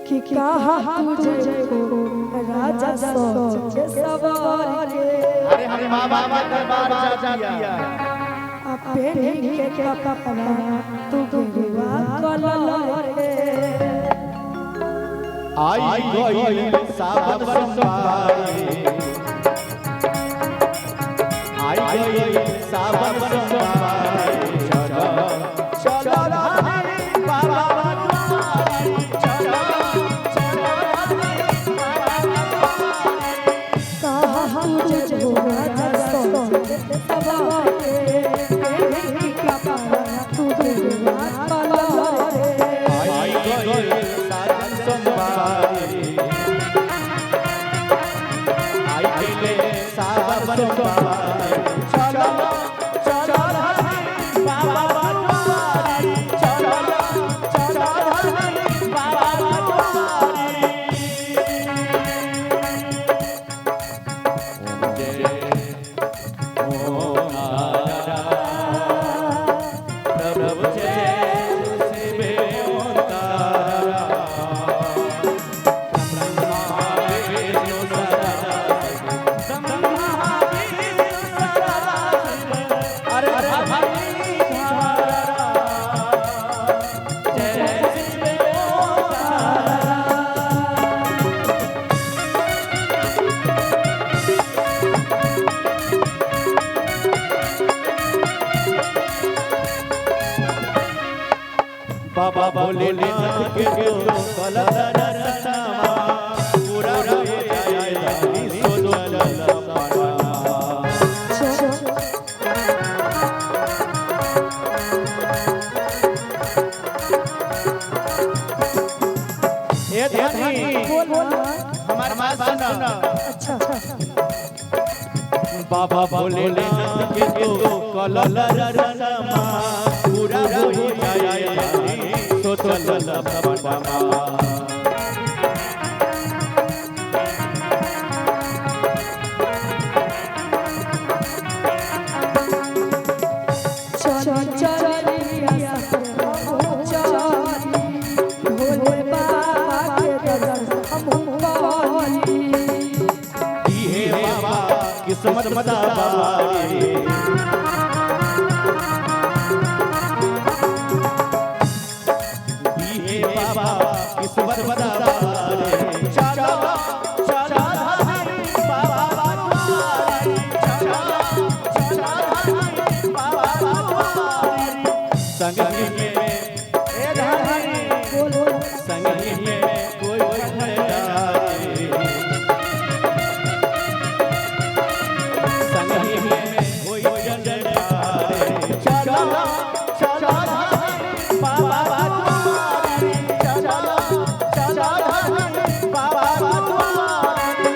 कि कहा तुझे को राजा सोच सवार के। अरे हम बाबा का दरबार जा दिया पेरी के कपड़ा तू गुवा कलर के। आई गई सावन सोमवारी आई गई सावन सोमवारी चलो चलो रे बाबा बनवारी चलो चलो रे बाबा कहा तुझे को राजा सोच सवार के। पेरी के कपड़ा तू गुवा कलर के। आई गई सावन सोमवारी आई गई सावन सोमवारी चलो चलो रे बाबा बनवारी चलो चलो रे बाबा बनवारी ओम नारा प्रभु जय शिवे ओंकारा ब्रह्मा विष्णु सदा ब्रह्मा विष्णु सदा अरे भगवान जय शिवे ओंकारा। बाबा भोलेनाथ के तो कलर रसमा पूरा हो जाएगा सोचल सपना। ये ध्यानी हमारे बात सुनो। अच्छा बाबा भोलेनाथ के तो कलर रसमा पूरा हो जाएगा सोचल सपना। भोले बाबा के दर्शन हम हे बाबा किस्मत मदारी हे बाबा किस्मत मदारी चलो चलो रे बाबा बनवारी चलो चलो रे बाबा बनवारी संगही में ए धारी संगही में कोई भंडारी संगही में कोई जंडारी चलो चलो रे बाबा बनवारी चलो चलो रे बाबा बनवारी।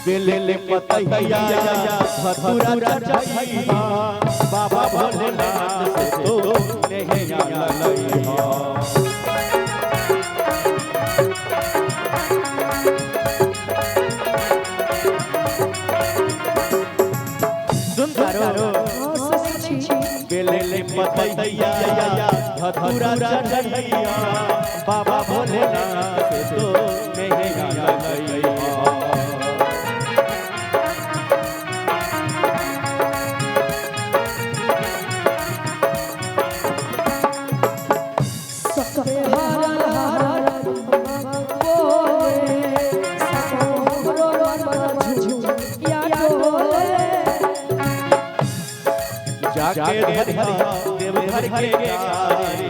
बेले पतैया धतूरा चढ़ैया बाबा भोलेनाथ से तो नहीं लैया। सुन करो बेले पतैया धतूरा चढ़ैया बाबा भोलेनाथ से तो नहीं लैया। जाके देवघर के गारी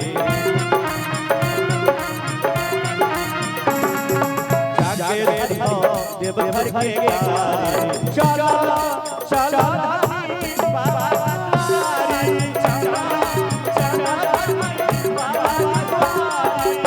जाके देवघर के गाड़ी चला चला बाबा दुआरी चला चला बाबा दुआरी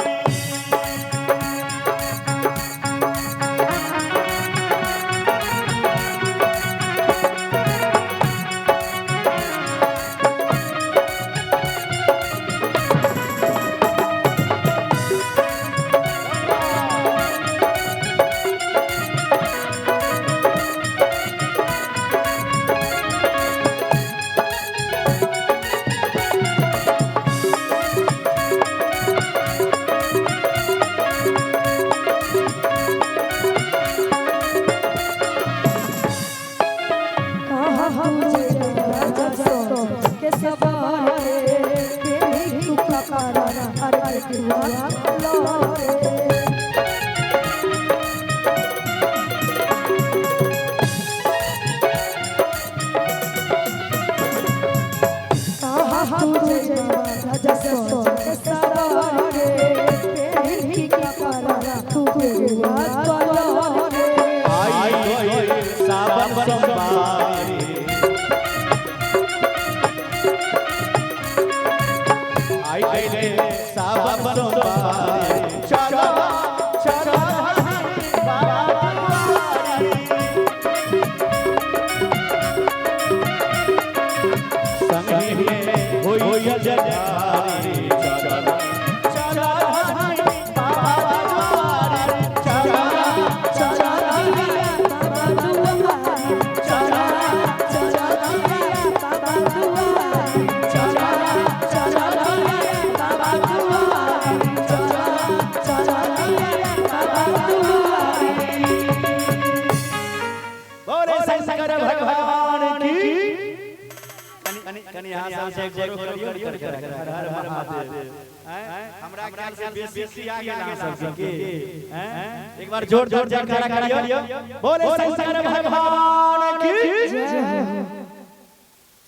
एक बार जोर जोर जयकारा करियो बोले शंकर भगवान की जय।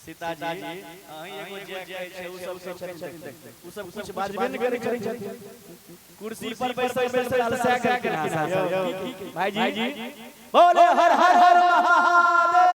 सीता जी एगो जे कहै छै उ सब कुछ बाजबे न करै छै कुर्सी पर बैसल अलसा के भाई जी बोले हर हर हर महादेव।